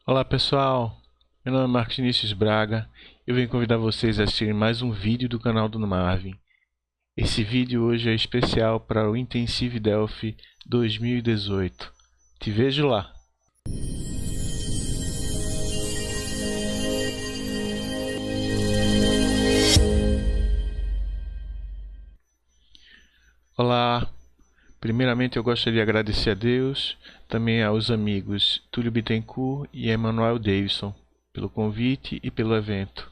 Olá pessoal, meu nome é Marcos Vinícius Braga. Eu venho convidar vocês a assistirem mais um vídeo do canal do Marvin. Esse vídeo hoje é especial para o Intensive Delphi 2018. Te vejo lá! Olá! Primeiramente eu gostaria de agradecer a Deus, também aos amigos Túlio Bittencourt e Emmanuel Davidson pelo convite e pelo evento.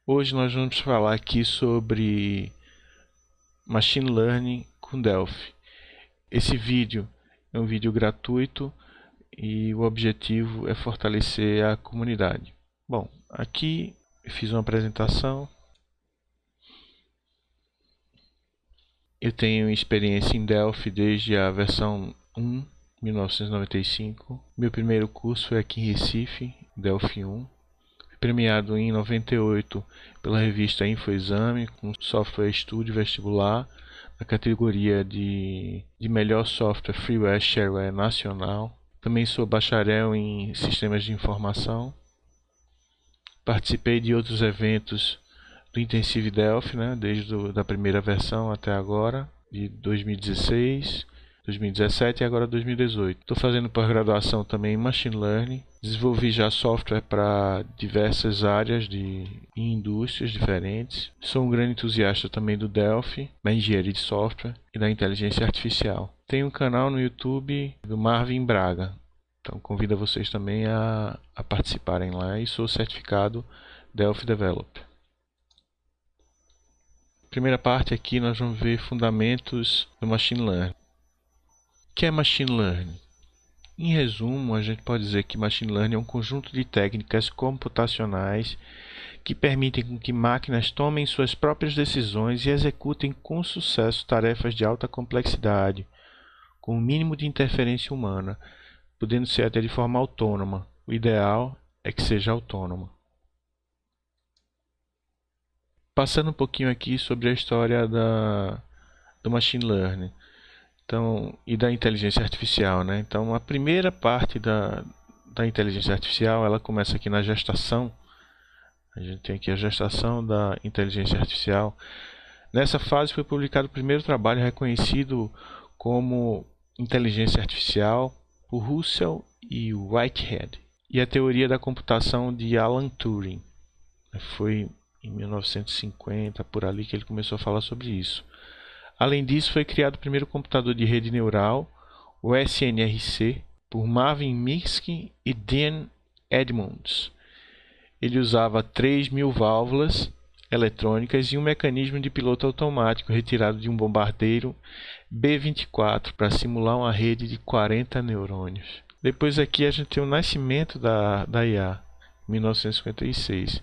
Hoje nós vamos falar aqui sobre Machine Learning com Delphi. Esse vídeo é um vídeo gratuito e o objetivo é fortalecer a comunidade. Bom, aqui eu fiz uma apresentação. Eu tenho experiência em Delphi desde a versão 1, 1995. Meu primeiro curso foi aqui em Recife, Delphi 1. Fui premiado em 98 pela revista InfoExame com software Studio Vestibular, na categoria de melhor software freeware shareware nacional. Também sou bacharel em sistemas de informação. Participei de outros eventos do Intensive Delphi, desde a primeira versão até agora, de 2016, 2017 e agora 2018. Estou fazendo pós-graduação também em Machine Learning. Desenvolvi já software para diversas áreas e indústrias diferentes. Sou um grande entusiasta também do Delphi, da engenharia de software e da inteligência artificial. Tenho um canal no YouTube do Marvin Braga. Então convido vocês também a participarem lá, e sou certificado Delphi Developer. Primeira parte aqui nós vamos ver fundamentos do Machine Learning. O que é Machine Learning? Em resumo, a gente pode dizer que Machine Learning é um conjunto de técnicas computacionais que permitem que máquinas tomem suas próprias decisões e executem com sucesso tarefas de alta complexidade, com o mínimo de interferência humana, podendo ser até de forma autônoma. O ideal é que seja autônoma. Passando um pouquinho aqui sobre a história do Machine Learning e da inteligência artificial. Então, a primeira parte da inteligência artificial, ela começa aqui na gestação. A gente tem aqui a gestação da inteligência artificial. Nessa fase foi publicado o primeiro trabalho reconhecido como inteligência artificial por Russell e Whitehead, e a teoria da computação de Alan Turing. Foi em 1950, por ali, que ele começou a falar sobre isso. Além disso, foi criado o primeiro computador de rede neural, o SNRC, por Marvin Minsky e Dan Edmonds. Ele usava 3.000 válvulas eletrônicas e um mecanismo de piloto automático retirado de um bombardeiro B-24 para simular uma rede de 40 neurônios. Depois aqui a gente tem o nascimento da IA, em 1956.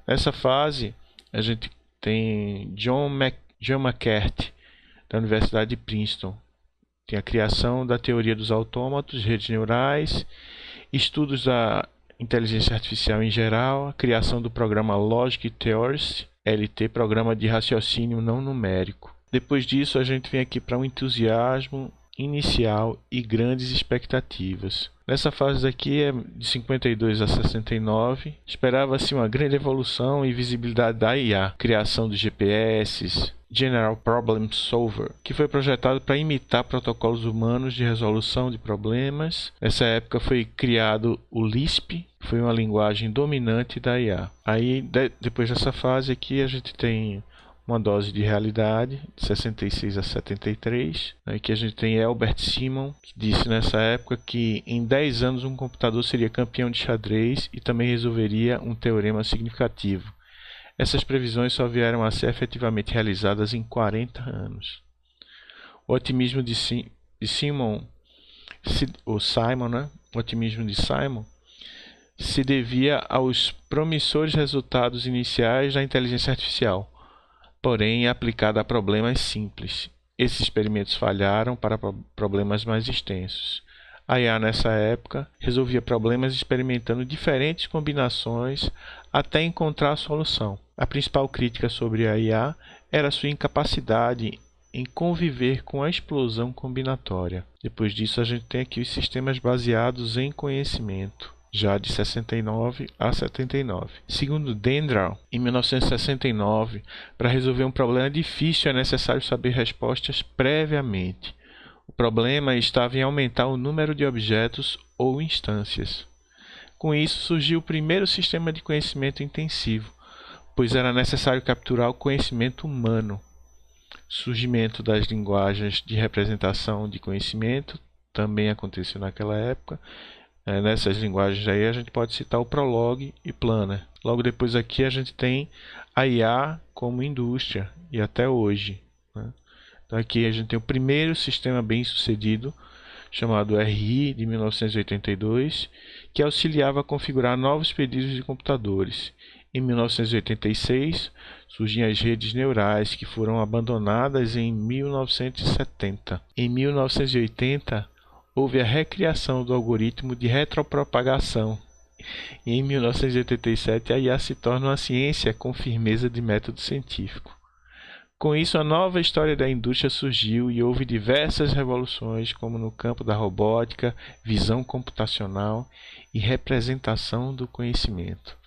Nessa fase, a gente tem John McCarthy, da Universidade de Princeton. Tem a criação da teoria dos autômatos, redes neurais, estudos da inteligência artificial em geral, a criação do programa Logic Theory, LT, programa de raciocínio não numérico. Depois disso, a gente vem aqui para um entusiasmo inicial e grandes expectativas. Nessa fase aqui, de 52 a 69, esperava-se uma grande evolução e visibilidade da IA, criação de GPS, General Problem Solver, que foi projetado para imitar protocolos humanos de resolução de problemas. Nessa época foi criado o Lisp, foi uma linguagem dominante da IA. Aí, depois dessa fase aqui, a gente tem uma dose de realidade, de 66 a 73. Aqui a gente tem Albert Simon, que disse nessa época que em 10 anos um computador seria campeão de xadrez e também resolveria um teorema significativo. Essas previsões só vieram a ser efetivamente realizadas em 40 anos. O otimismo de Simon, o otimismo de Simon se devia aos promissores resultados iniciais da inteligência artificial, porém aplicada a problemas simples. Esses experimentos falharam para problemas mais extensos. A IA nessa época resolvia problemas experimentando diferentes combinações até encontrar a solução. A principal crítica sobre a IA era sua incapacidade em conviver com a explosão combinatória. Depois disso, a gente tem aqui os sistemas baseados em conhecimento. já de 69 a 79. Segundo Dendral, em 1969, para resolver um problema difícil é necessário saber respostas previamente. O problema estava em aumentar o número de objetos ou instâncias. Com isso surgiu o primeiro sistema de conhecimento intensivo, pois era necessário capturar o conhecimento humano. Surgimento das linguagens de representação de conhecimento também aconteceu naquela época. Nessas linguagens aí a gente pode citar o Prolog e Planner. Logo depois aqui a gente tem a IA como indústria e até hoje, né? Então aqui a gente tem o primeiro sistema bem sucedido, chamado RI de 1982, que auxiliava a configurar novos pedidos de computadores. Em 1986 surgiam as redes neurais, que foram abandonadas em 1970. Em 1980 houve a recriação do algoritmo de retropropagação. E em 1987 a IA se torna uma ciência com firmeza de método científico. Com isso, a nova história da indústria surgiu e houve diversas revoluções, como no campo da robótica, visão computacional e representação do conhecimento.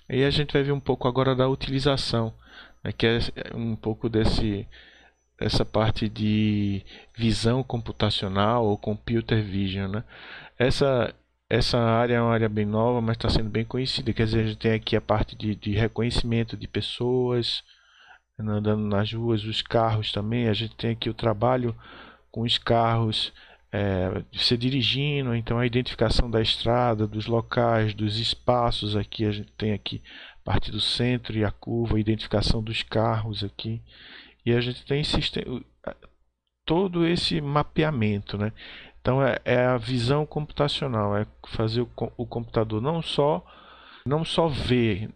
Aí a gente vai ver um pouco agora da utilização, né, que é um pouco essa parte de visão computacional ou computer vision, né? Essa área é uma área bem nova, mas está sendo bem conhecida. Quer dizer, a gente tem aqui a parte de reconhecimento de pessoas andando nas ruas, os carros também. A gente tem aqui o trabalho com os carros, você dirigindo, então a identificação da estrada, dos locais, dos espaços. Aqui a gente tem aqui a parte do centro e a curva, a identificação dos carros aqui. E a gente tem todo esse mapeamento, né? Então é a visão computacional, é fazer o computador não só ver,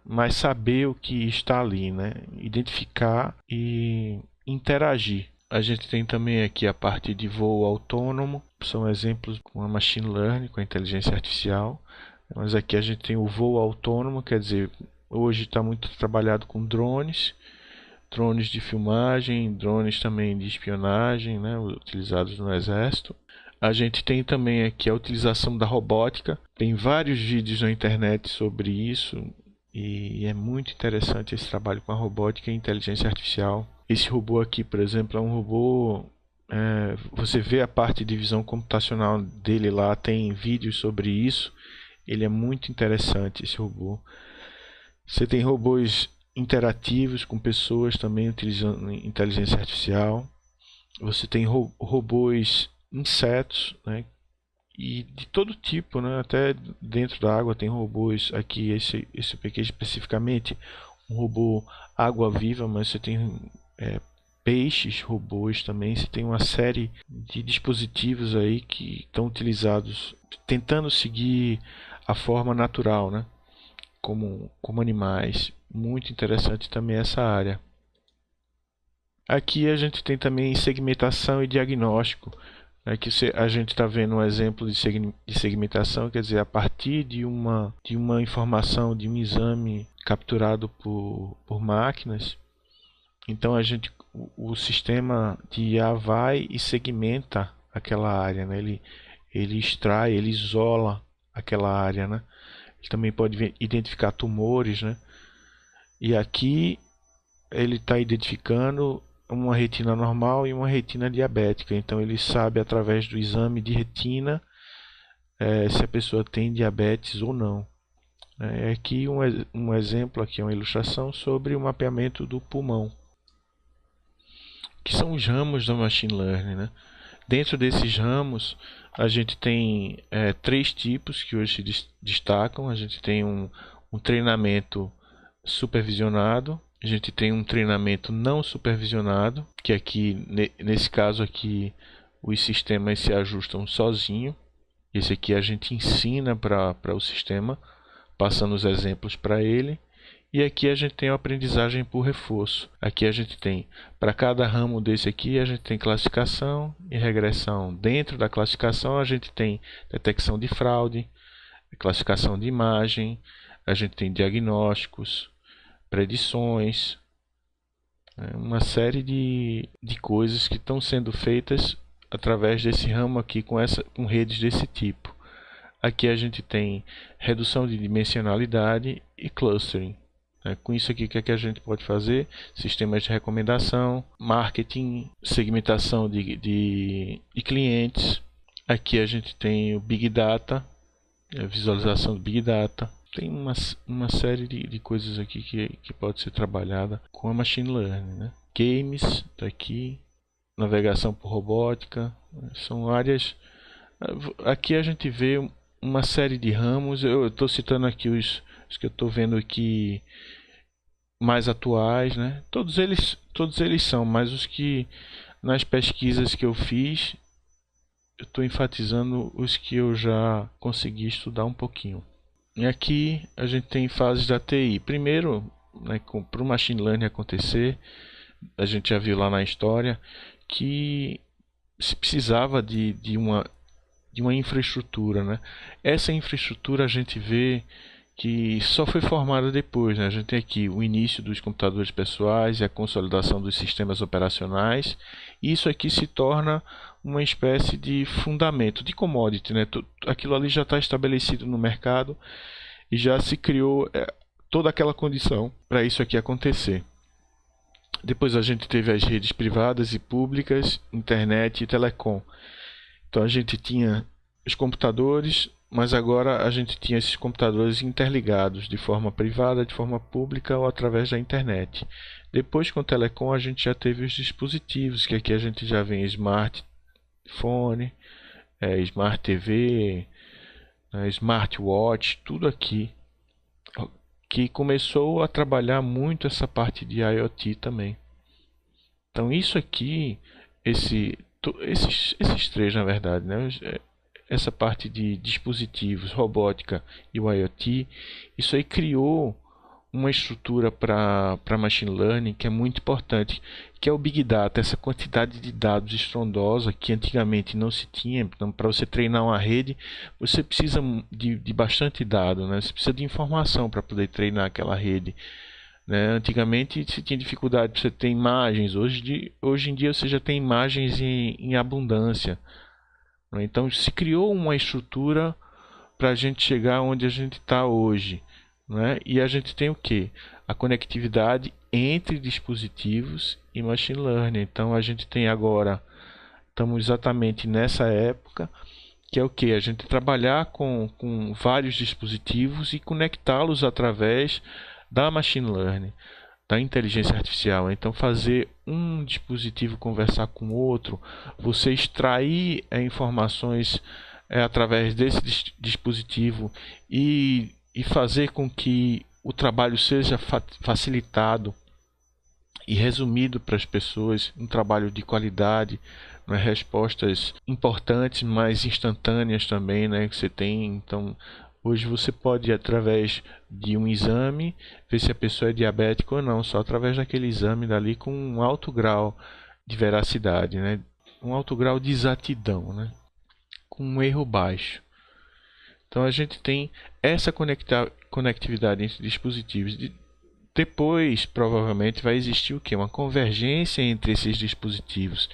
mas saber o que está ali, né? Identificar e interagir. A gente tem também aqui a parte de voo autônomo, são exemplos com a machine learning, com a inteligência artificial. Mas aqui a gente tem o voo autônomo, quer dizer, hoje está muito trabalhado com drones de filmagem, drones também de espionagem, né, utilizados no exército. A gente tem também aqui a utilização da robótica. Tem vários vídeos na internet sobre isso e é muito interessante esse trabalho com a robótica e inteligência artificial. Esse robô aqui, por exemplo, é um robô... você vê a parte de visão computacional dele lá, tem vídeos sobre isso. Ele é muito interessante, esse robô. Você tem robôs interativos com pessoas também utilizando inteligência artificial. Você tem robôs insetos, né? E de todo tipo, né? Até dentro da água tem robôs. Aqui esse aqui especificamente um robô água-viva, mas você tem peixes robôs também. Você tem uma série de dispositivos aí que estão utilizados tentando seguir a forma natural, né? Como animais. Muito interessante também essa área. Aqui a gente tem também segmentação e diagnóstico. Aqui a gente está vendo um exemplo de segmentação, quer dizer, a partir de uma informação, de um exame capturado por máquinas. Então o sistema de IA vai e segmenta aquela área, né? Ele extrai, ele isola aquela área, né? Ele também pode identificar tumores, né? E aqui ele está identificando uma retina normal e uma retina diabética. Então ele sabe através do exame de retina se a pessoa tem diabetes ou não. É aqui um exemplo, aqui uma ilustração sobre o mapeamento do pulmão, que são os ramos da machine learning, né? Dentro desses ramos a gente tem 3 tipos que hoje se destacam. A gente tem um treinamento supervisionado, a gente tem um treinamento não supervisionado, que aqui nesse caso aqui os sistemas se ajustam sozinho. Esse aqui a gente ensina para o sistema, passando os exemplos para ele. E aqui a gente tem a aprendizagem por reforço. Aqui a gente tem, para cada ramo desse aqui, a gente tem classificação e regressão. Dentro da classificação a gente tem detecção de fraude, classificação de imagem, a gente tem diagnósticos, predições, uma série de coisas que estão sendo feitas através desse ramo aqui com redes desse tipo. Aqui a gente tem redução de dimensionalidade e clustering. Com isso aqui, o que é que a gente pode fazer? Sistemas de recomendação, marketing, segmentação de clientes. Aqui a gente tem o Big Data, a visualização do Big Data. Tem uma série de coisas aqui que pode ser trabalhada com a Machine Learning, né? Games, está aqui, navegação por robótica, são áreas. Aqui a gente vê uma série de ramos. Eu estou citando aqui os que eu estou vendo aqui mais atuais, né? Todos eles são, mas os que nas pesquisas que eu fiz, eu estou enfatizando os que eu já consegui estudar um pouquinho. E aqui a gente tem fases da TI. Primeiro, né, para o Machine Learning acontecer, a gente já viu lá na história que se precisava de uma infraestrutura, né? Essa infraestrutura a gente vê que só foi formada depois, né? A gente tem aqui o início dos computadores pessoais e a consolidação dos sistemas operacionais. Isso aqui se torna uma espécie de fundamento, de commodity, né? Aquilo ali já está estabelecido no mercado e já se criou toda aquela condição para isso aqui acontecer. Depois a gente teve as redes privadas e públicas, internet e telecom. Então a gente tinha os computadores, mas agora a gente tinha esses computadores interligados de forma privada, de forma pública ou através da internet. Depois com o telecom a gente já teve os dispositivos, que aqui a gente já vem smartphone, smart TV, smartwatch, tudo aqui, que começou a trabalhar muito essa parte de IoT também. Então isso aqui, esses três na verdade, né? Essa parte de dispositivos, robótica e o IoT, isso aí criou uma estrutura para Machine Learning que é muito importante, que é o Big Data, essa quantidade de dados estrondosa que antigamente não se tinha. Então, para você treinar uma rede, você precisa de bastante dado, né? Você precisa de informação para poder treinar aquela rede. Né? Antigamente se tinha dificuldade de você ter imagens, hoje em dia você já tem imagens em abundância. Né? Então se criou uma estrutura para a gente chegar onde a gente está hoje. Né? E a gente tem o que? A conectividade entre dispositivos e Machine Learning. Então a gente tem agora, estamos exatamente nessa época, que é o que? A gente trabalhar com vários dispositivos e conectá-los através da Machine Learning, da inteligência artificial. Então fazer um dispositivo conversar com o outro, você extrair informações através desse dispositivo e fazer com que o trabalho seja facilitado e resumido para as pessoas, um trabalho de qualidade, né, respostas importantes, mas instantâneas também, né, que você tem. Então hoje você pode, através de um exame, ver se a pessoa é diabética ou não, só através daquele exame dali, com um alto grau de veracidade, né? Um alto grau de exatidão, né? Com um erro baixo. Então a gente tem essa conectividade entre dispositivos. Depois, provavelmente, vai existir o quê? Uma convergência entre esses dispositivos.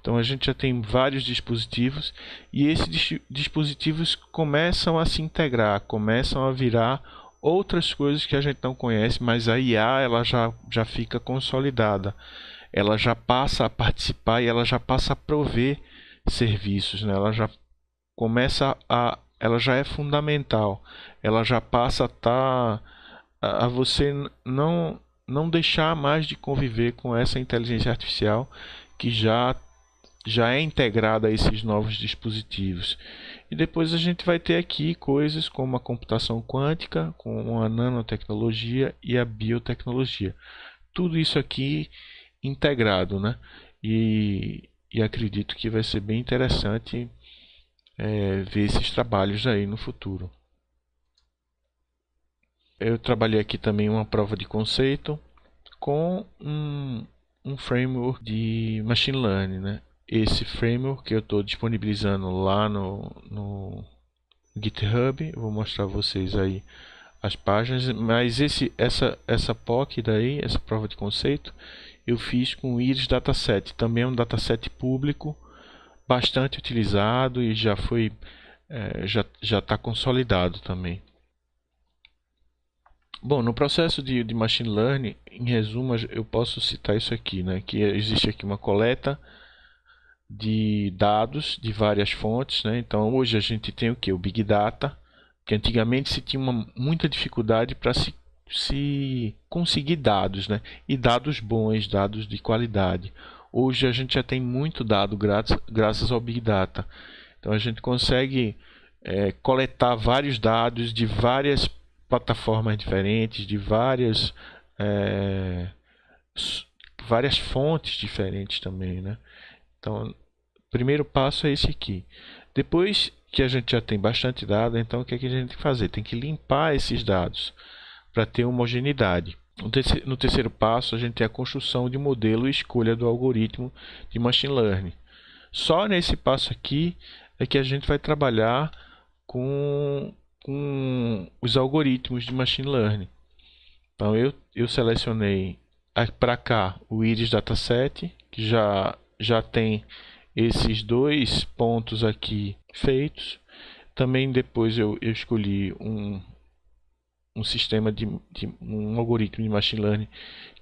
Então a gente já tem vários dispositivos e esses dispositivos começam a se integrar, começam a virar outras coisas que a gente não conhece, mas a IA ela já fica consolidada, ela já passa a participar e ela já passa a prover serviços, né? Ela já começa ela já é fundamental, ela já passa a estar a você não deixar mais de conviver com essa inteligência artificial que já é integrada a esses novos dispositivos. E depois a gente vai ter aqui coisas como a computação quântica, com a nanotecnologia e a biotecnologia. Tudo isso aqui integrado, né? E acredito que vai ser bem interessante ver esses trabalhos aí no futuro. Eu trabalhei aqui também uma prova de conceito com um framework de Machine Learning, né? Esse framework que eu estou disponibilizando lá no GitHub, eu vou mostrar a vocês aí as páginas, mas essa POC daí, essa prova de conceito, eu fiz com o Iris Dataset, também é um dataset público, bastante utilizado e já foi já está consolidado também. Bom, no processo de Machine Learning, em resumo, eu posso citar isso aqui, né? Que existe aqui uma coleta de dados de várias fontes, né? Então hoje a gente tem o que? O Big Data, que antigamente se tinha muita dificuldade para se conseguir dados, né? E dados bons, dados de qualidade. Hoje a gente já tem muito dado graças ao Big Data. Então a gente consegue coletar vários dados de várias plataformas diferentes, de várias fontes diferentes também, né? Então, o primeiro passo é esse aqui. Depois que a gente já tem bastante dado, então o que é que a gente tem que fazer? Tem que limpar esses dados para ter homogeneidade. No terceiro passo, a gente tem a construção de modelo e escolha do algoritmo de Machine Learning. Só nesse passo aqui é que a gente vai trabalhar com os algoritmos de Machine Learning. Então eu selecionei para cá o Iris Dataset, que já tem esses dois pontos aqui feitos. Também depois eu escolhi um sistema um algoritmo de Machine Learning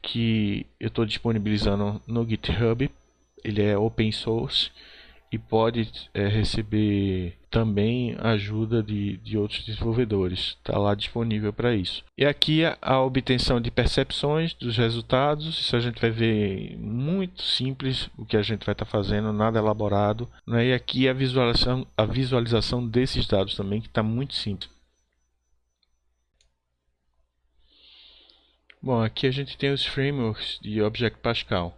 que eu estou disponibilizando no GitHub. Ele é open source e pode receber também ajuda de outros desenvolvedores. Está lá disponível para isso. E aqui a obtenção de percepções dos resultados. Isso a gente vai ver muito simples o que a gente vai estar fazendo, nada elaborado, né? E aqui a visualização desses dados também, que está muito simples. Bom, aqui a gente tem os frameworks de Object Pascal.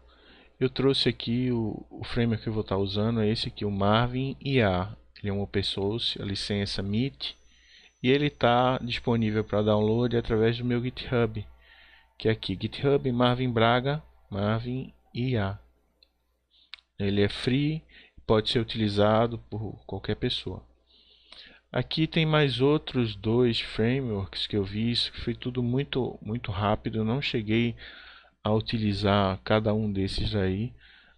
Eu trouxe aqui o framework que eu vou estar usando, é esse aqui, o Marvin IA. Ele é um open source, a licença MIT, e ele está disponível para download através do meu GitHub, que é aqui, GitHub Marvin Braga, Marvin IA. Ele é free, pode ser utilizado por qualquer pessoa. Aqui tem mais outros dois frameworks que eu vi, isso foi tudo muito rápido, eu não cheguei a utilizar cada um desses aí,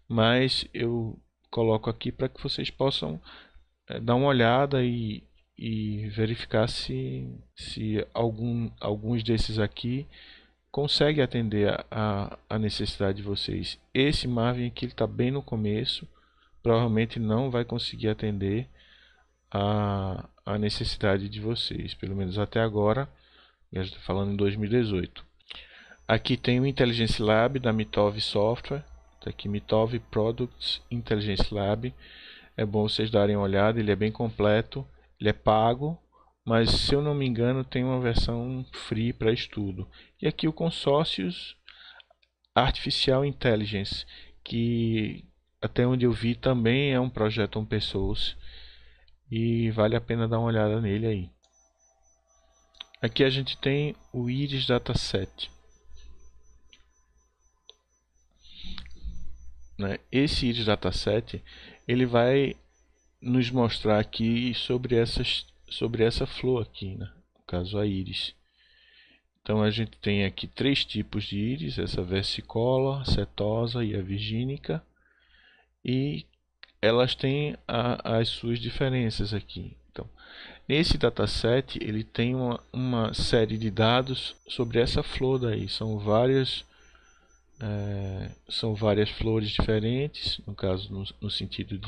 mas eu coloco aqui para que vocês possam dar uma olhada e verificar se alguns desses aqui consegue atender a necessidade de vocês. Esse Marvin aqui está bem no começo, provavelmente não vai conseguir atender a necessidade de vocês, pelo menos até agora. Eu estou falando em 2018. Aqui tem o Intelligence Lab da Mitov Software. Está aqui Mitov Products Intelligence Lab. É bom vocês darem uma olhada, ele é bem completo. Ele é pago, mas se eu não me engano tem uma versão free para estudo. E aqui o Consórcios Artificial Intelligence, que até onde eu vi também é um projeto open source e vale a pena dar uma olhada nele aí. Aqui a gente tem o Iris Dataset. Esse Iris Dataset ele vai nos mostrar aqui sobre essa flor aqui, né? No caso a íris. Então a gente tem aqui três tipos de íris, essa versicolor, a setosa e a virgínica, e elas têm as suas diferenças aqui. Então, nesse dataset ele tem uma série de dados sobre essa flor daí, são várias flores diferentes, no caso no sentido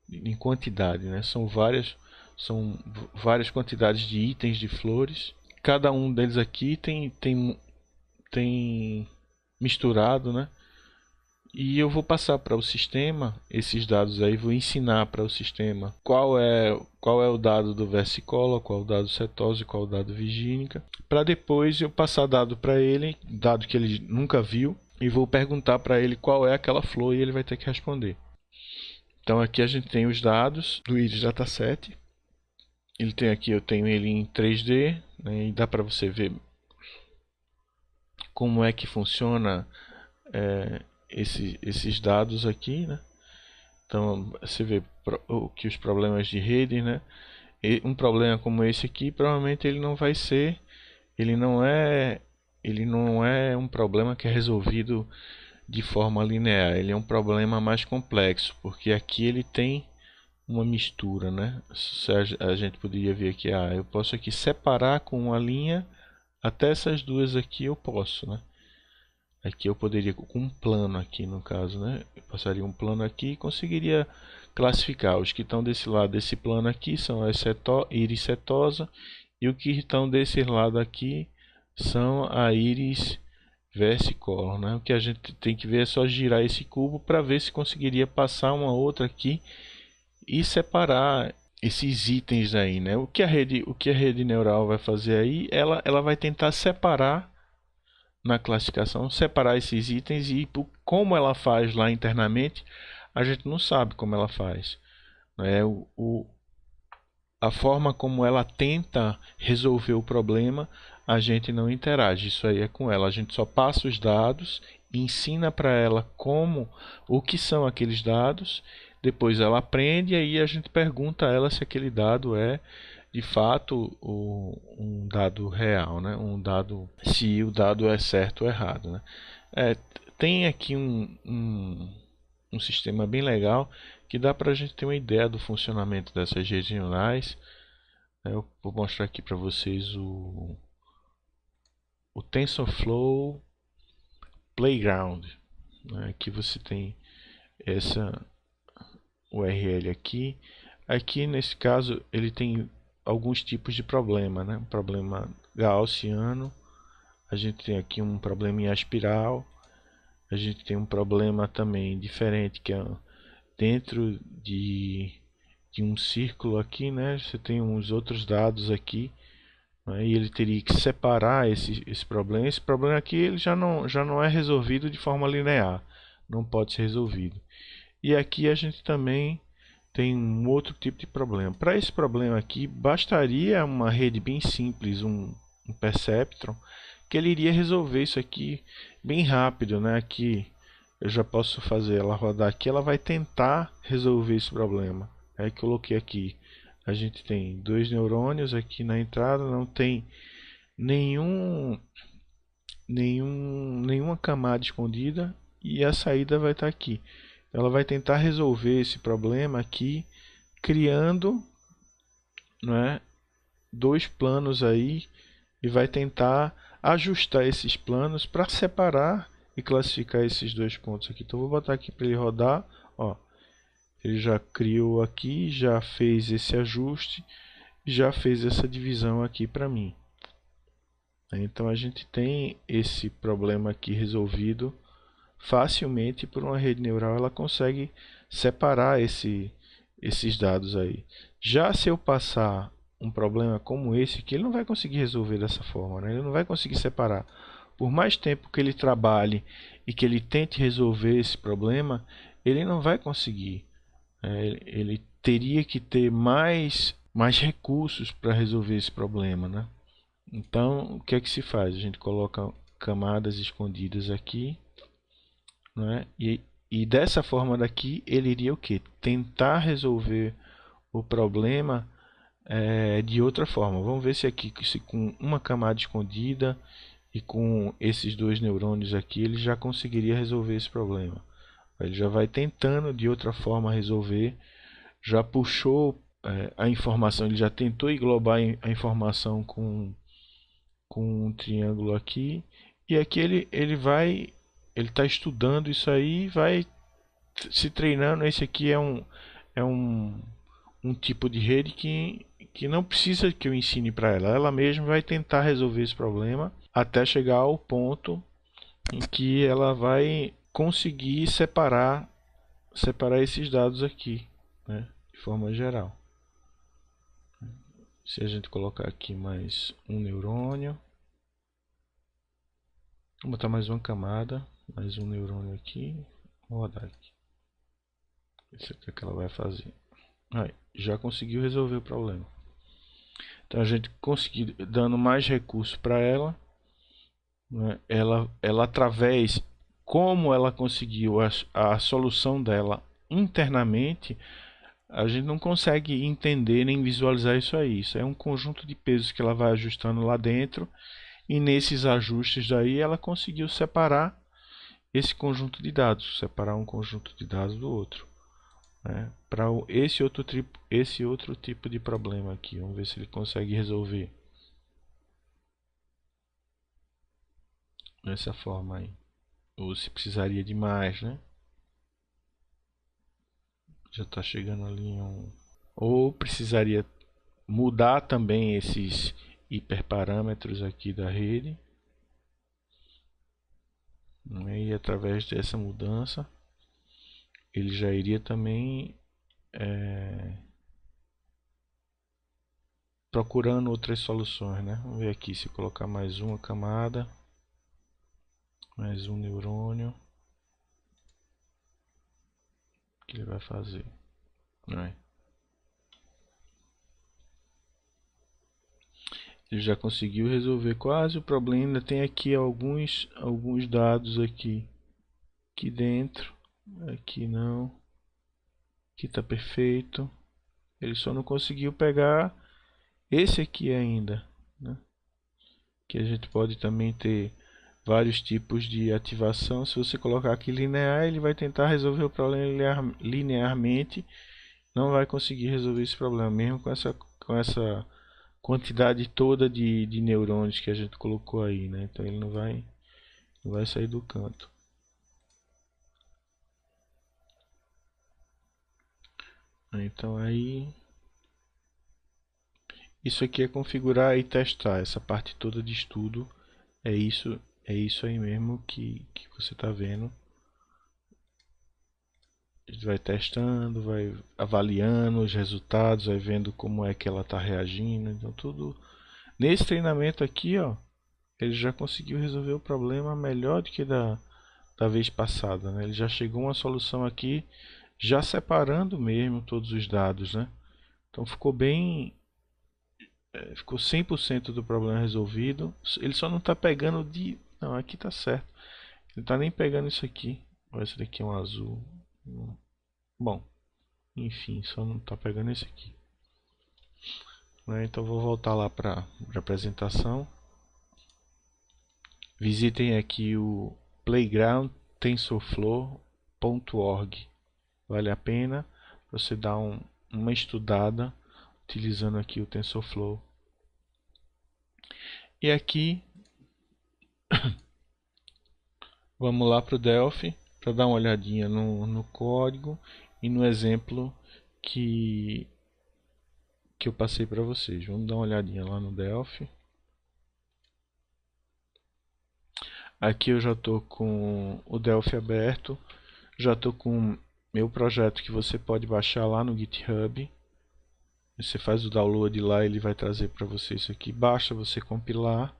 em quantidade, né? São várias quantidades de itens de flores. Cada um deles aqui tem misturado, né? E eu vou passar para o sistema esses dados aí, vou ensinar para o sistema qual é o dado do versicolor, qual é o dado cetose, qual é o dado virgínica, para depois eu passar dado para ele, dado que ele nunca viu, e vou perguntar para ele qual é aquela flor e ele vai ter que responder. Então aqui a gente tem os dados do Iris Dataset. Ele tem aqui, eu tenho ele em 3D, né, e dá para você ver como é que funciona esses dados aqui, né? Então você vê que os problemas de rede, né? E um problema como esse aqui, provavelmente ele não vai ser, ele não é um problema que é resolvido de forma linear. Ele é um problema mais complexo, porque aqui ele tem uma mistura, né? A gente poderia ver aqui, eu posso aqui separar com uma linha até essas duas aqui eu posso, né? Aqui eu poderia com um plano aqui no caso, né? Eu passaria um plano aqui e conseguiria classificar. Os que estão desse lado desse plano aqui são a íris setosa e os que estão desse lado aqui são a íris versicolor, né? O que a gente tem que ver é só girar esse cubo para ver se conseguiria passar uma outra aqui e separar esses itens aí, né? O que a rede neural vai fazer aí, ela vai tentar separar na classificação, separar esses itens e como ela faz lá internamente, a gente não sabe como ela faz. Né? A forma como ela tenta resolver o problema, a gente não interage. Isso aí é com ela. A gente só passa os dados, ensina para ela o que são aqueles dados, depois ela aprende e aí a gente pergunta a ela se aquele dado é de fato um dado real, né? Se o dado é certo ou errado, né? Tem aqui um sistema bem legal que dá para a gente ter uma ideia do funcionamento dessas redes neurais. Eu vou mostrar aqui para vocês o TensorFlow Playground. Aqui você tem essa URL aqui. Aqui nesse caso ele tem alguns tipos de problema, né? Um problema gaussiano, a gente tem aqui um problema em espiral, a gente tem um problema também diferente que é dentro de um círculo aqui, né? Você tem uns outros dados aqui, né? E ele teria que separar esse problema. Esse problema aqui ele já não é resolvido de forma linear, não pode ser resolvido. E aqui a gente também tem um outro tipo de problema. Para esse problema aqui, bastaria uma rede bem simples, um perceptron, que ele iria resolver isso aqui bem rápido, né? Aqui eu já posso fazer ela rodar aqui, ela vai tentar resolver esse problema. Aí coloquei aqui, a gente tem 2 neurônios aqui na entrada, não tem nenhuma camada escondida e a saída vai estar aqui. Ela vai tentar resolver esse problema aqui, criando, né, dois planos aí e vai tentar ajustar esses planos para separar e classificar esses dois pontos aqui. Então vou botar aqui para ele rodar, ó. Ele já criou aqui, já fez esse ajuste, já fez essa divisão aqui para mim. Então a gente tem esse problema aqui resolvido facilmente por uma rede neural, ela consegue separar esses dados aí. Já se eu passar um problema como esse, que ele não vai conseguir resolver dessa forma, né? Ele não vai conseguir separar. Por mais tempo que ele trabalhe e que ele tente resolver esse problema, ele não vai conseguir. Ele teria que ter mais recursos para resolver esse problema, né? Então, o que é que se faz? A gente coloca camadas escondidas aqui, né? E dessa forma daqui, ele iria o quê? Tentar resolver o problema de outra forma. Vamos ver se aqui, se com uma camada escondida e com esses dois neurônios aqui, ele já conseguiria resolver esse problema. Ele já vai tentando de outra forma resolver, já puxou a informação, ele já tentou englobar a informação com um triângulo aqui, e aqui ele está estudando isso aí, vai se treinando. Esse aqui é um tipo de rede que não precisa que eu ensine para ela, ela mesma vai tentar resolver esse problema até chegar ao ponto em que ela vai conseguir separar esses dados aqui, né, de forma geral. Se a gente colocar aqui mais um neurônio, vou botar mais uma camada, mais um neurônio aqui, vou rodar aqui. Isso aqui é que ela vai fazer. Aí, já conseguiu resolver o problema. Então a gente conseguiu dando mais recurso para ela, né? Ela através como ela conseguiu a solução dela internamente, a gente não consegue entender nem visualizar isso aí. Isso é um conjunto de pesos que ela vai ajustando lá dentro, e nesses ajustes daí ela conseguiu separar esse conjunto de dados, separar um conjunto de dados do outro. né, para esse outro tipo de problema aqui. Vamos ver se ele consegue resolver dessa forma aí. Ou se precisaria de mais, né? Já está chegando ali ou precisaria mudar também esses hiperparâmetros aqui da rede. E através dessa mudança ele já iria também procurando outras soluções, né? Vamos ver aqui se colocar mais uma camada, mais um neurônio, o que ele vai fazer, né? Ele já conseguiu resolver quase o problema. Ainda tem aqui alguns dados aqui dentro, aqui não, aqui está perfeito. Ele só não conseguiu pegar esse aqui ainda, né? Que a gente pode também ter vários tipos de ativação. Se você colocar aqui linear, ele vai tentar resolver o problema linearmente. Não vai conseguir resolver esse problema, mesmo com essa quantidade toda de neurônios que a gente colocou aí, né? Então ele não vai sair do canto. Então aí isso aqui é configurar e testar. Essa parte toda de estudo é isso aí mesmo que você está vendo. A gente vai testando, vai avaliando os resultados, vai vendo como é que ela está reagindo. Então tudo nesse treinamento aqui, ó, ele já conseguiu resolver o problema melhor do que da vez passada, né? Ele já chegou a uma solução aqui, já separando mesmo todos os dados, né? Então ficou bem, ficou 100% do problema resolvido. Ele só não está pegando de, não, aqui está certo. Ele não está nem pegando isso aqui. Olha, esse daqui é um azul. Bom, enfim, só não está pegando esse aqui. Né? Então vou voltar lá para a apresentação. Visitem aqui o Playground TensorFlow.org. Vale a pena você dar uma estudada utilizando aqui o TensorFlow. E aqui vamos lá para o Delphi para dar uma olhadinha no código e no exemplo que eu passei para vocês. Vamos dar uma olhadinha lá no Delphi. Aqui eu já estou com o Delphi aberto, já estou com meu projeto que você pode baixar lá no GitHub. Você faz o download lá, ele vai trazer para você isso aqui. Basta você compilar.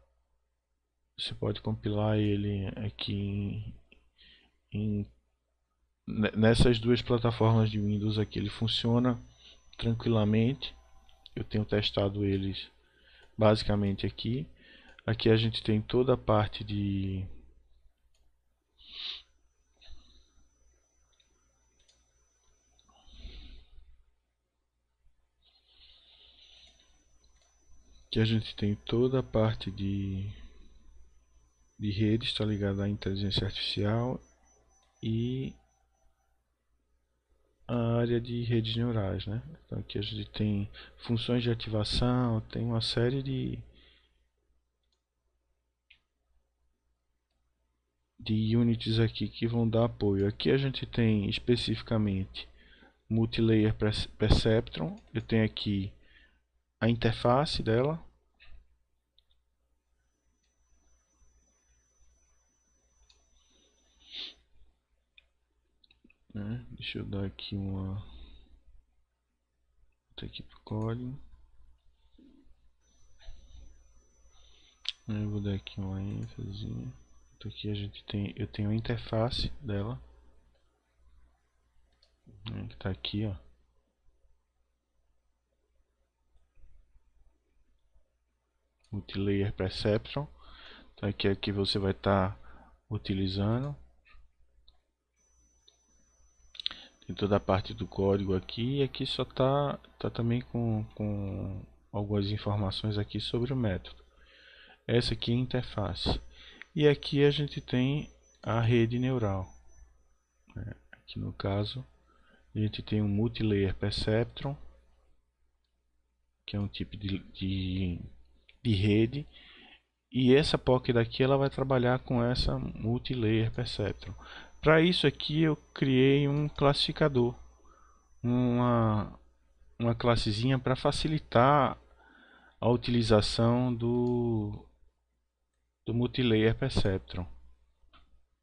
Você pode compilar ele aqui nessas duas plataformas de Windows aqui. Ele funciona tranquilamente. Eu tenho testado eles basicamente aqui. Aqui a gente tem toda a parte de rede, está ligada à inteligência artificial e a área de redes neurais, né? Então aqui a gente tem funções de ativação, tem uma série de units aqui que vão dar apoio. Aqui a gente tem especificamente Multilayer Perceptron. Eu tenho aqui a interface dela. Né? Deixa eu dar aqui uma... Vou aqui para o código. Eu vou dar aqui uma ênfase. Então aqui eu tenho a interface dela. Que está aqui, ó. Multilayer Perceptron. Então aqui você vai estar utilizando. Tem toda a parte do código aqui. E aqui só tá também com algumas informações aqui sobre o método. Essa aqui é a interface. E aqui a gente tem a rede neural. Aqui no caso A gente tem um Multilayer Perceptron, que é um tipo de rede. E essa POC daqui ela vai trabalhar com essa Multilayer Perceptron. Para isso aqui eu criei um classificador, uma classezinha para facilitar a utilização do Multilayer Perceptron.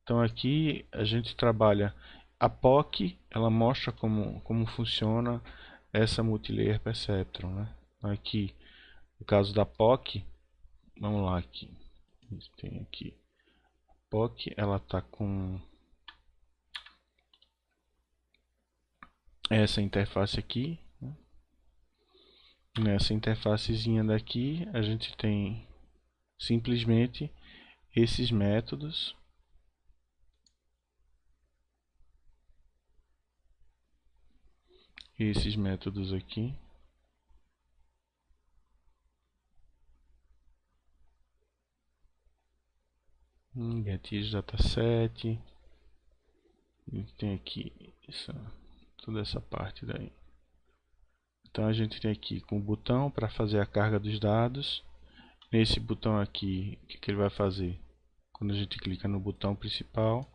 Então aqui a gente trabalha a POC, ela mostra como funciona essa Multilayer Perceptron, né? Aqui, no caso da POC, vamos lá aqui. A gente tem aqui a POC, ela está com essa interface aqui, né? Nessa interfacezinha daqui a gente tem simplesmente esses métodos. Esses métodos aqui. Get dataset. E tem aqui toda essa parte daí. Então a gente tem aqui com o botão para fazer a carga dos dados. Nesse botão aqui, o que ele vai fazer? Quando a gente clica no botão principal,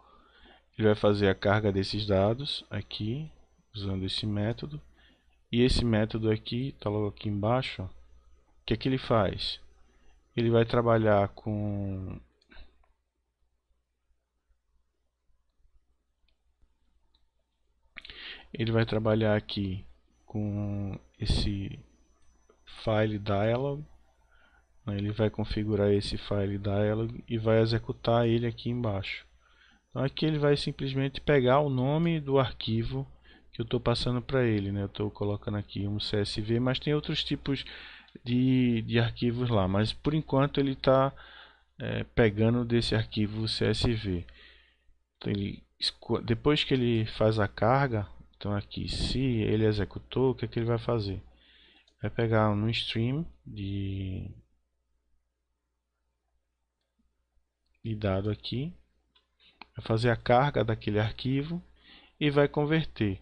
ele vai fazer a carga desses dados aqui, usando esse método. E esse método aqui, está logo aqui embaixo, ó. O que é que ele faz? Ele vai trabalhar com aqui com esse file dialog. Ele vai configurar esse file dialog e vai executar ele aqui embaixo. Então aqui ele vai simplesmente pegar o nome do arquivo que eu estou passando para ele, né? Eu estou colocando aqui um CSV, mas tem outros tipos de arquivos lá, mas por enquanto ele está pegando desse arquivo CSV. Então depois que ele faz a carga, então aqui, se ele executou, o que é que ele vai fazer? Vai pegar um stream de dado aqui, vai fazer a carga daquele arquivo e vai converter.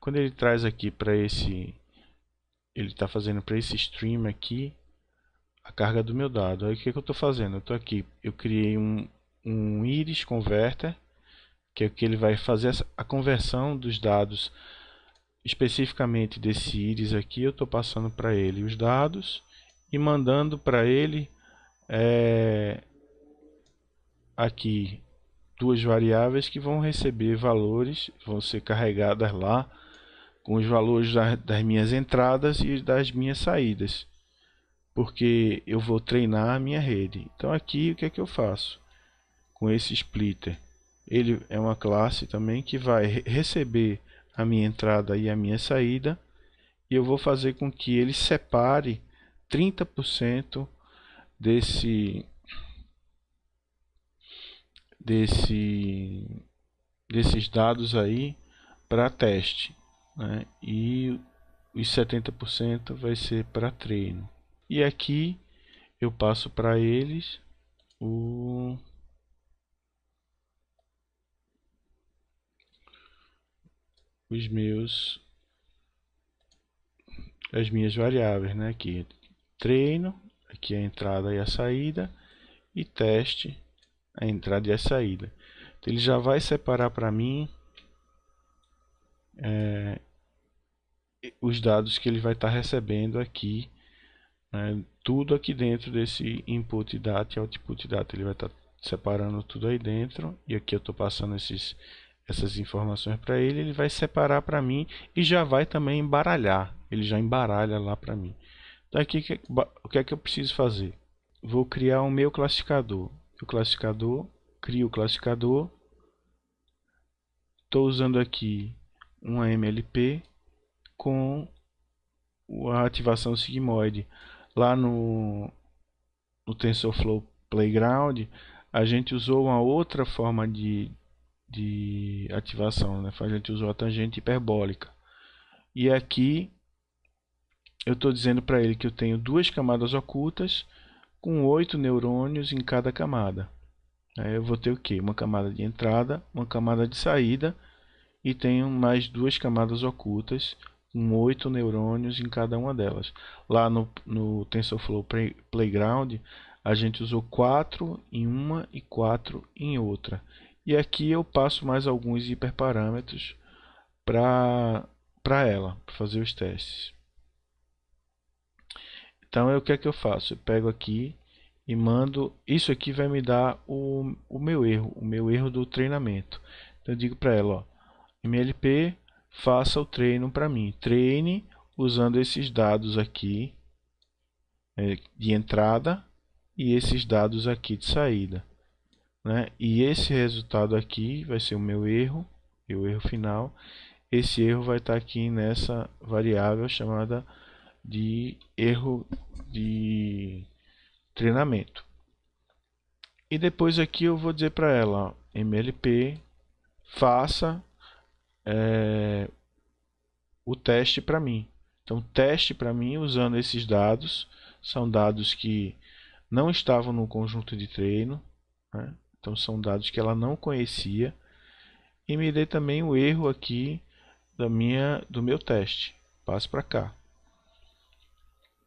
Quando ele traz aqui para ele está fazendo para esse stream aqui a carga do meu dado. Aí o que eu estou fazendo? Eu estou aqui, eu criei um iris converter, que é que ele vai fazer a conversão dos dados especificamente desse íris aqui. Eu estou passando para ele os dados e mandando para ele aqui duas variáveis que vão receber valores, vão ser carregadas lá com os valores das minhas entradas e das minhas saídas, porque eu vou treinar a minha rede. Então aqui o que é que eu faço com esse splitter? Ele é uma classe também que vai receber a minha entrada e a minha saída, e eu vou fazer com que ele separe 30% desses dados aí para teste, né? E os 70% vai ser para treino. E aqui eu passo para eles as minhas variáveis, né? Aqui treino, aqui a entrada e a saída, e teste, a entrada e a saída. Então, ele já vai separar para mim os dados que ele vai estar recebendo aqui, né? Tudo aqui dentro desse input data e output data. Ele vai estar separando tudo aí dentro, e aqui eu estou passando essas informações para ele. Ele vai separar para mim e já vai também embaralhar. Ele já embaralha lá para mim. Então aqui o que é que eu preciso fazer? Vou criar o meu classificador. Crio o classificador. Estou usando aqui uma MLP com a ativação sigmoide. Lá no TensorFlow Playground, a gente usou uma outra forma de ativação, né? A gente usou a tangente hiperbólica. E aqui eu estou dizendo para ele que eu tenho duas camadas ocultas com 8 neurônios em cada camada. Aí eu vou ter o quê? Uma camada de entrada, uma camada de saída e tenho mais duas camadas ocultas com 8 neurônios em cada uma delas. Lá no TensorFlow Playground a gente usou 4 em uma e 4 em outra. E aqui eu passo mais alguns hiperparâmetros para ela, para fazer os testes. Então o que é que eu faço? Eu pego aqui e mando, isso aqui vai me dar o meu erro do treinamento. Então eu digo para ela, ó, MLP, faça o treino para mim. Treine usando esses dados aqui de entrada e esses dados aqui de saída, né? E esse resultado aqui vai ser o meu erro, o erro final. Esse erro vai estar aqui nessa variável chamada de erro de treinamento. E depois aqui eu vou dizer para ela, ó, MLP, faça o teste para mim. Então, teste para mim usando esses dados. São dados que não estavam no conjunto de treino, né? Então, são dados que ela não conhecia. E me dê também o erro aqui do meu teste. Passo para cá.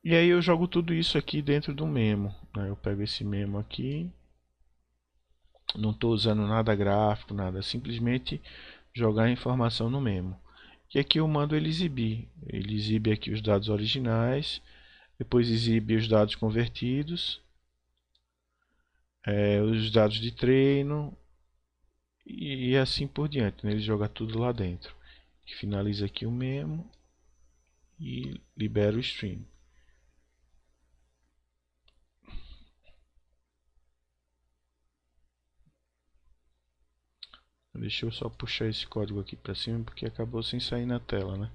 E aí eu jogo tudo isso aqui dentro do memo, né? Eu pego esse memo aqui. Não estou usando nada gráfico, nada. Simplesmente jogar a informação no memo. E aqui eu mando ele exibir. Ele exibe aqui os dados originais, depois exibe os dados convertidos, os dados de treino e assim por diante, né? Ele joga tudo lá dentro. E finaliza aqui o memo e libera o stream. Deixa eu só puxar esse código aqui para cima porque acabou sem sair na tela, né?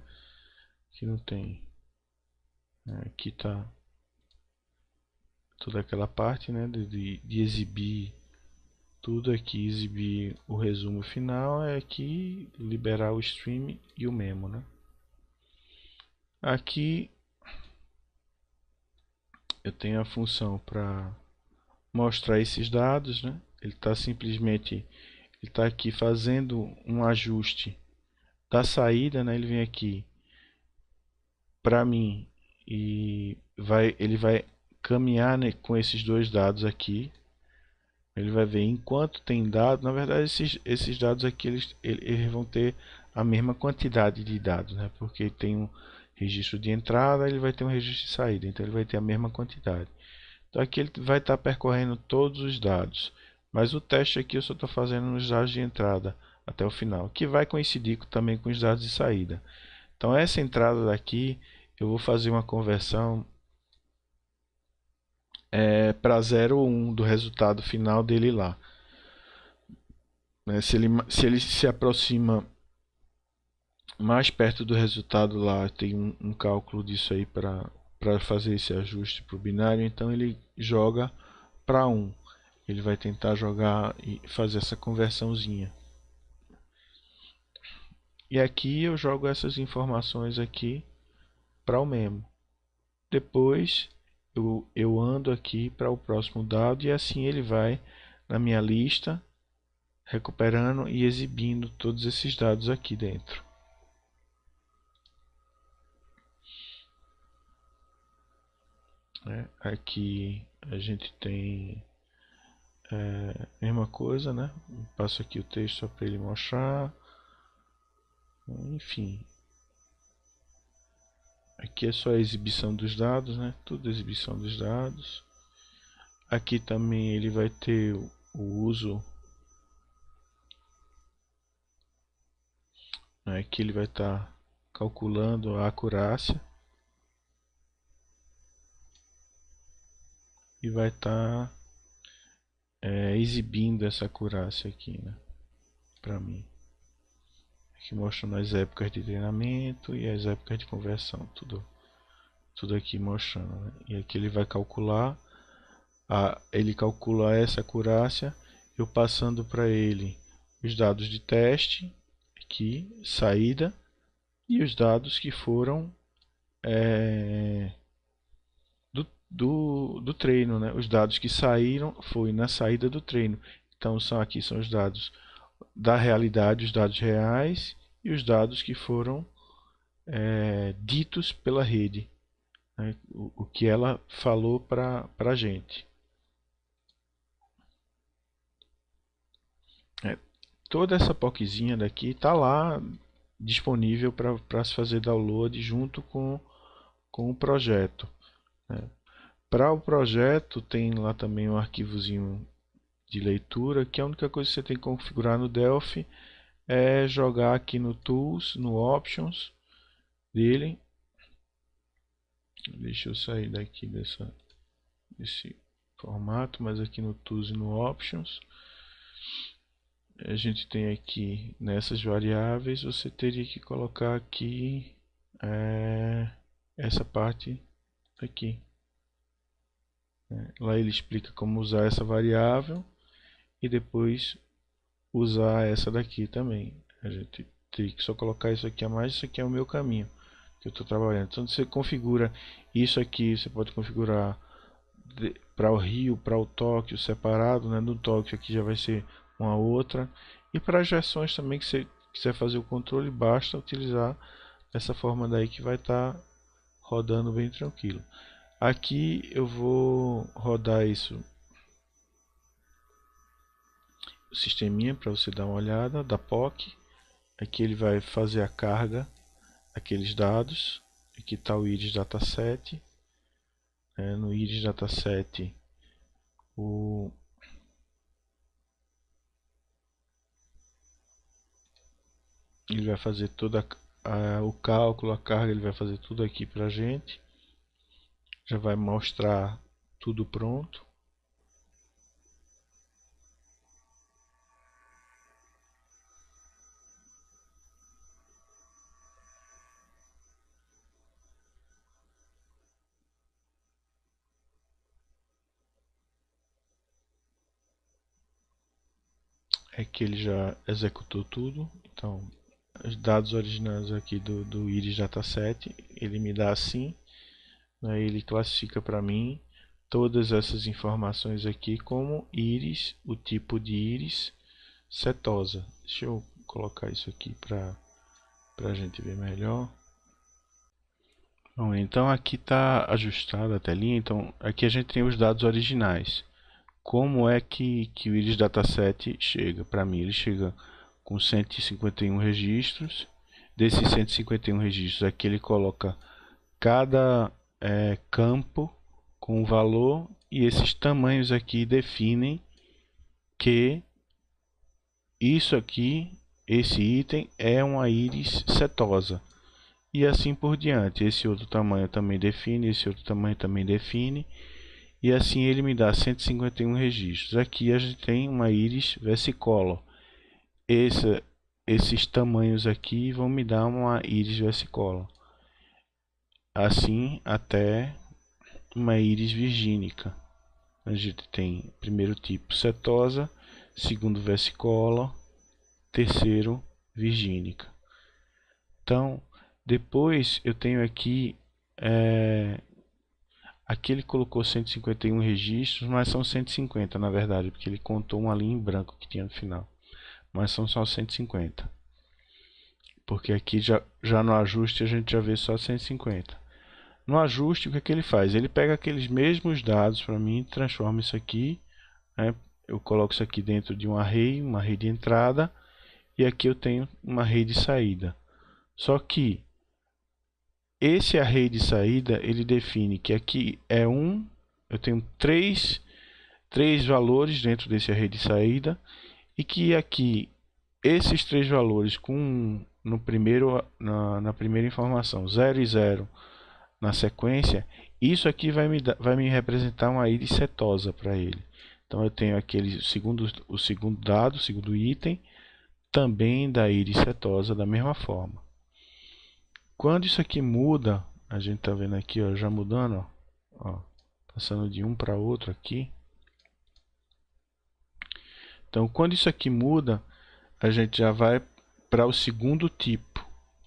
Aqui não tem. Aqui está toda aquela parte, né, de exibir tudo aqui, exibir o resumo final, é aqui liberar o stream e o memo, né? Aqui eu tenho a função para mostrar esses dados, né? Ele está simplesmente, ele está aqui fazendo um ajuste da saída, né? Ele vem aqui para mim e ele vai caminhar, né, com esses dois dados aqui. Ele vai ver enquanto tem dados, na verdade esses dados aqui eles vão ter a mesma quantidade de dados, né? Porque tem um registro de entrada, ele vai ter um registro de saída, então ele vai ter a mesma quantidade. Então aqui ele vai estar percorrendo todos os dados, mas o teste aqui eu só estou fazendo nos dados de entrada até o final, que vai coincidir também com os dados de saída. Então essa entrada daqui eu vou fazer uma conversão para 0 ou 1 do resultado final dele lá. Se ele se aproxima mais perto do resultado lá, tem um cálculo disso aí para fazer esse ajuste para o binário, então ele joga para 1. Ele vai tentar jogar e fazer essa conversãozinha. E aqui eu jogo essas informações aqui para o memo. Depois eu ando aqui para o próximo dado e assim ele vai na minha lista recuperando e exibindo todos esses dados aqui dentro. Aqui a gente tem a mesma coisa, né? Passo aqui o texto só para ele mostrar. Enfim, aqui é só a exibição dos dados, né? Tudo exibição dos dados. Aqui também ele vai ter o uso. Aqui ele vai estar calculando a acurácia. E vai estar exibindo essa acurácia aqui, né? Para mim. Aqui mostrando as épocas de treinamento e as épocas de conversão. Tudo aqui mostrando, né? E aqui ele vai calcular. Ele calcula essa acurácia. Eu passando para ele os dados de teste. Aqui, saída. E os dados que foram do treino, né? Os dados que saíram foi na saída do treino. Então aqui são os dados da realidade, os dados reais e os dados que foram ditos pela rede, né? O que ela falou para a gente. Toda essa POCzinha daqui está lá disponível para se fazer download junto com o projeto, né? Para o projeto tem lá também um arquivozinho de leitura, que a única coisa que você tem que configurar no Delphi é jogar aqui no Tools, no Options dele. Deixa eu sair daqui desse formato, mas aqui no Tools e no Options a gente tem aqui nessas variáveis, você teria que colocar aqui essa parte aqui. Lá ele explica como usar essa variável e depois usar essa daqui também. A gente tem que só colocar isso aqui a mais. Isso aqui é o meu caminho que eu estou trabalhando. Então você configura isso aqui, você pode configurar para o Rio, para o Tóquio separado, né? No Tóquio aqui já vai ser uma outra. E para as versões também que você quiser fazer o controle, basta utilizar essa forma daí que vai estar rodando bem tranquilo. Aqui eu vou rodar isso, o sisteminha, para você dar uma olhada da POC. Aqui ele vai fazer a carga daqueles dados. Aqui está o Iris Dataset. No Iris Dataset ele vai fazer toda o cálculo, a carga, ele vai fazer tudo aqui para a gente. Já vai mostrar tudo pronto. É que ele já executou tudo. Então, os dados originais aqui do Iris Dataset, ele me dá assim, né? Ele classifica para mim todas essas informações aqui como íris, o tipo de íris setosa. Deixa eu colocar isso aqui para a gente ver melhor. Bom, então aqui está ajustada a telinha. Então aqui a gente tem os dados originais. Como é que o Iris Dataset chega? Para mim ele chega com 151 registros. Desses 151 registros aqui ele coloca cada campo com valor, e esses tamanhos aqui definem que isso aqui, esse item é uma íris setosa. E assim por diante. Esse outro tamanho também define, esse outro tamanho também define. E assim ele me dá 151 registros. Aqui a gente tem uma íris versicolor. Esses tamanhos aqui vão me dar uma íris versicolor. Assim até uma íris virgínica. A gente tem primeiro tipo setosa, segundo versicolor, terceiro virgínica. Então depois eu tenho aqui, aqui ele colocou 151 registros, mas são 150 na verdade, porque ele contou uma linha em branco que tinha no final, mas são só 150, porque aqui já no ajuste a gente já vê só 150. No ajuste, o que é que ele faz? Ele pega aqueles mesmos dados para mim, transforma isso aqui, né? Eu coloco isso aqui dentro de um array, uma array de entrada, e aqui eu tenho uma array de saída. Só que esse array de saída, ele define que aqui é eu tenho três valores dentro desse array de saída, e que aqui esses três valores na primeira informação 0 e 0 na sequência, isso aqui vai me representar uma íris setosa para ele. Então eu tenho aquele o segundo dado, o segundo item, também da íris setosa da mesma forma. Quando isso aqui muda, a gente está vendo aqui, ó, já mudando, ó, passando de um para outro aqui. Então, quando isso aqui muda, a gente já vai para o segundo tipo,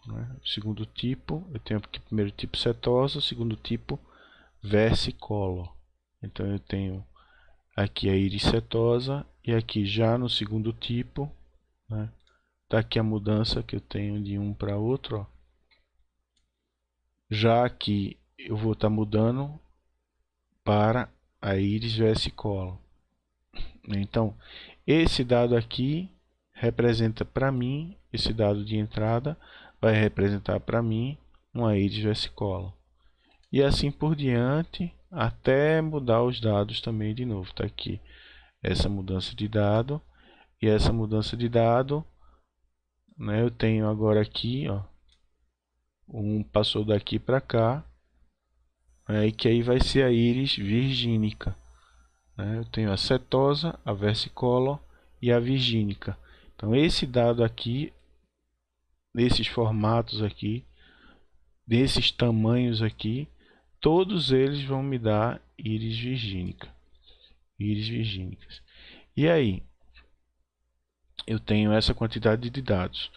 né? O segundo tipo, eu tenho aqui primeiro tipo setosa, segundo tipo versicolor. Então, eu tenho aqui a íris setosa, e aqui já no segundo tipo, né, Tá aqui a mudança que eu tenho de um para outro, ó. Já aqui eu vou estar mudando para a íris versicolor. Então, esse dado aqui representa para mim, esse dado de entrada vai representar para mim uma íris versicolor. E assim por diante, até mudar os dados também de novo. Está aqui essa mudança de dado e essa mudança de dado, né? Eu tenho agora aqui, ó, um passou daqui para cá, e que aí vai ser a íris virgínica, né? Eu tenho a setosa, a versicolor e a virgínica. Então esse dado aqui, nesses formatos aqui, desses tamanhos aqui, todos eles vão me dar íris virgínica, íris virgínicas. E aí, eu tenho essa quantidade de dados.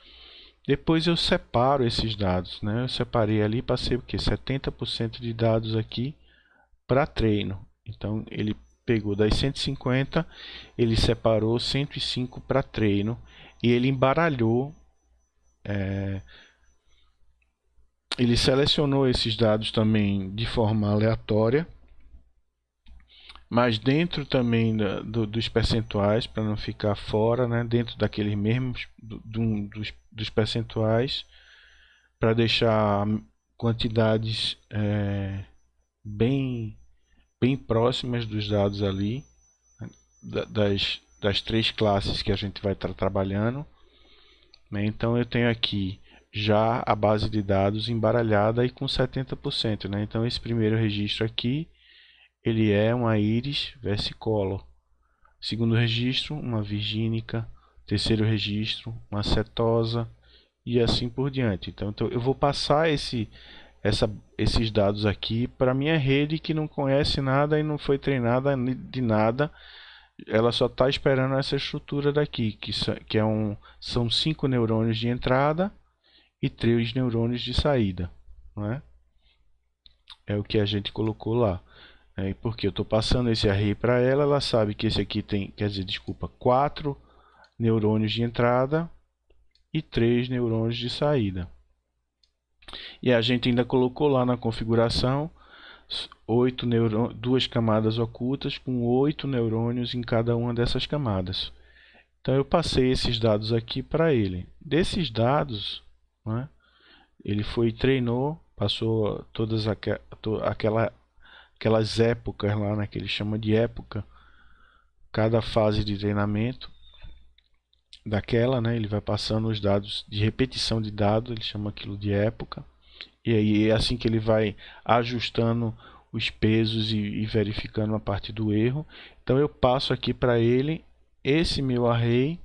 Depois eu separo esses dados, né? Eu separei ali, passei o que? 70% de dados aqui para treino. Então ele pegou das 150, ele separou 105 para treino e ele embaralhou, ele selecionou esses dados também de forma aleatória, mas dentro também dos percentuais, para não ficar fora, né? Dentro daqueles mesmos dos percentuais, para deixar quantidades bem próximas dos dados ali, das três classes que a gente vai estar trabalhando, né? Então eu tenho aqui já a base de dados embaralhada e com 70%, né? Então esse primeiro registro aqui, ele é uma íris versicolor. Segundo registro, uma virgínica. Terceiro registro, uma setosa, e assim por diante. Então eu vou passar esses dados aqui para minha rede que não conhece nada e não foi treinada de nada. Ela só está esperando essa estrutura daqui, que são 5 neurônios de entrada e 3 neurônios de saída, não é? É o que a gente colocou lá. Porque eu estou passando esse array para ela, ela sabe que esse aqui tem, quer dizer, desculpa, 4 neurônios de entrada e 3 neurônios de saída. E a gente ainda colocou lá na configuração 2 camadas ocultas com 8 neurônios em cada uma dessas camadas. Então eu passei esses dados aqui para ele. Desses dados, né, ele foi e treinou, passou todas aquelas épocas lá, né, que ele chama de época, cada fase de treinamento daquela, né, ele vai passando os dados de repetição de dados, ele chama aquilo de época, e aí é assim que ele vai ajustando os pesos e verificando a parte do erro. Então eu passo aqui para ele esse meu array,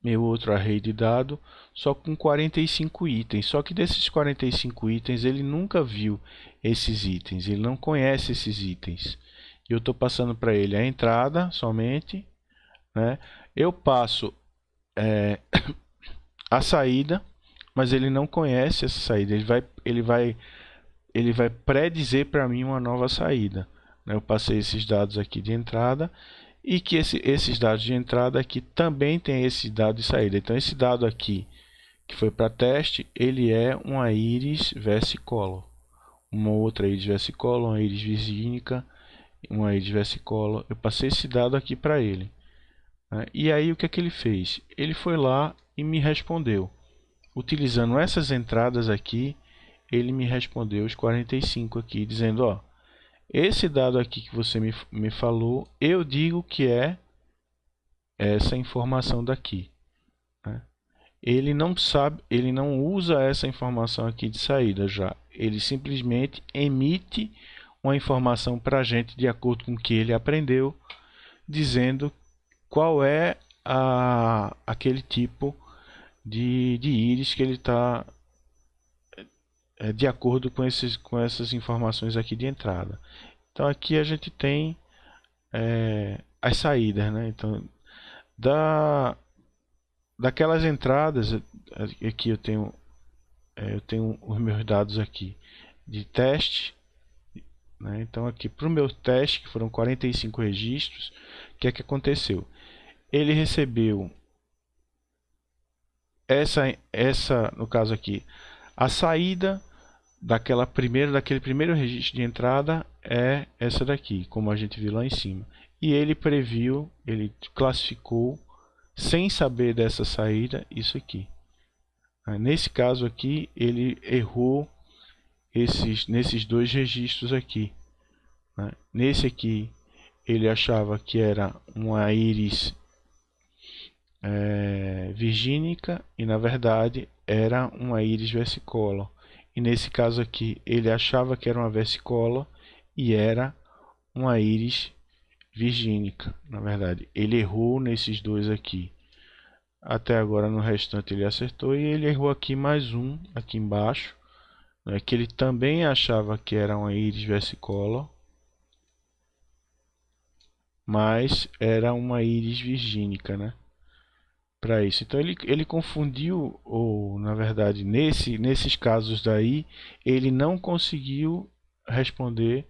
meu outro array de dado, só com 45 itens. Só que desses 45 itens ele nunca viu esses itens, ele não conhece esses itens. Eu estou passando para ele a entrada somente, né? Eu passo a saída, mas ele não conhece essa saída. Ele vai predizer para mim uma nova saída, né? Eu passei esses dados aqui de entrada e que esses dados de entrada aqui também tem esse dado de saída. Então esse dado aqui que foi para teste, ele é uma íris versicolor, uma outra íris versicolor, uma íris virgínica, uma íris versicolor. Eu passei esse dado aqui para ele, né? E aí o que é que ele fez? Ele foi lá e me respondeu. Utilizando essas entradas aqui, ele me respondeu os 45 aqui, dizendo, ó, esse dado aqui que você me falou, eu digo que é essa informação daqui, né? Ele não sabe, ele não usa essa informação aqui de saída já. Ele simplesmente emite uma informação para a gente de acordo com o que ele aprendeu, dizendo qual é aquele tipo de íris que ele está de acordo com essas informações aqui de entrada. Então aqui a gente tem as saídas, né? Então daquelas entradas aqui eu tenho os meus dados aqui de teste, né? Então aqui para o meu teste, que foram 45 registros, o que é que aconteceu? Ele recebeu essa no caso aqui, a saída daquele primeiro registro de entrada é essa daqui, como a gente viu lá em cima. E ele previu, ele classificou, sem saber dessa saída, isso aqui. Nesse caso aqui, ele errou nesses dois registros aqui. Nesse aqui, ele achava que era uma íris virgínica e na verdade era uma íris versicolor. E nesse caso aqui, ele achava que era uma versicolor e era uma íris virgínica. Na verdade, ele errou nesses dois aqui. Até agora no restante ele acertou e ele errou aqui mais um, aqui embaixo, né, que ele também achava que era uma íris versicolor, mas era uma íris virgínica, né? Para isso. Então ele confundiu, ou na verdade, nesses casos daí, ele não conseguiu responder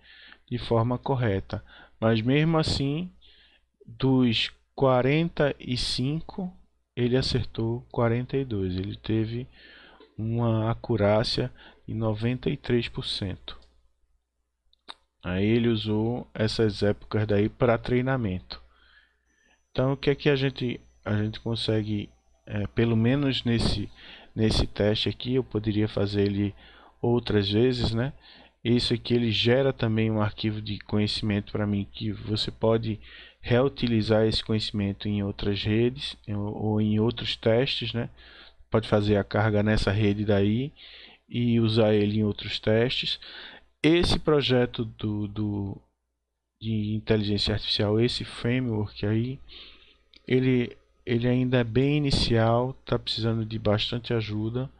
de forma correta. Mas mesmo assim, dos 45, ele acertou 42. Ele teve uma acurácia de 93%. Aí ele usou essas épocas daí para treinamento. Então o que é que a gente consegue, pelo menos nesse teste aqui, eu poderia fazer ele outras vezes, né? Isso aqui ele gera também um arquivo de conhecimento para mim que você pode reutilizar esse conhecimento em outras redes ou em outros testes, né? Pode fazer a carga nessa rede daí e usar ele em outros testes. Esse projeto de inteligência artificial, esse framework aí, ele, ele ainda é bem inicial, está precisando de bastante ajuda.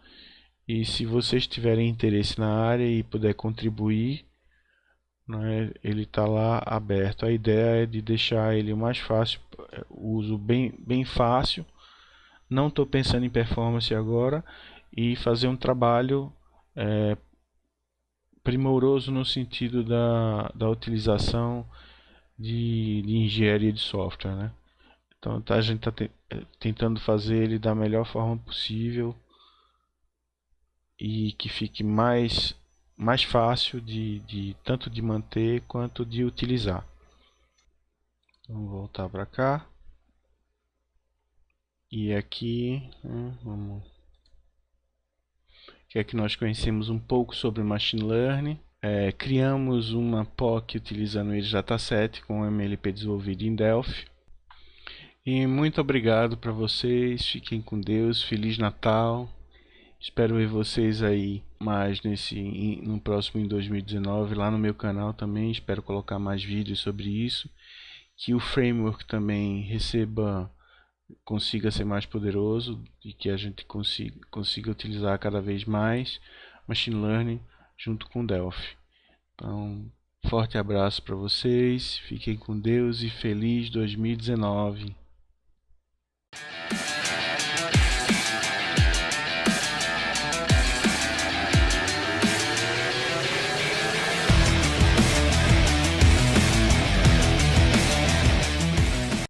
E se vocês tiverem interesse na área e puder contribuir, né, ele está lá aberto. A ideia é de deixar ele o mais fácil, o uso bem fácil. Não estou pensando em performance agora e fazer um trabalho primoroso no sentido da utilização de engenharia de software, né? Então a gente está tentando fazer ele da melhor forma possível e que fique mais fácil tanto de manter quanto de utilizar. Vamos voltar para cá. E aqui, vamos. Que é que nós conhecemos um pouco sobre Machine Learning. Criamos uma POC utilizando o Dataset com o MLP desenvolvido em Delphi. E muito obrigado para vocês. Fiquem com Deus. Feliz Natal. Espero ver vocês aí mais no próximo em 2019 lá no meu canal também. Espero colocar mais vídeos sobre isso. Que o framework também consiga ser mais poderoso e que a gente consiga utilizar cada vez mais Machine Learning junto com Delphi. Então, forte abraço para vocês. Fiquem com Deus e feliz 2019.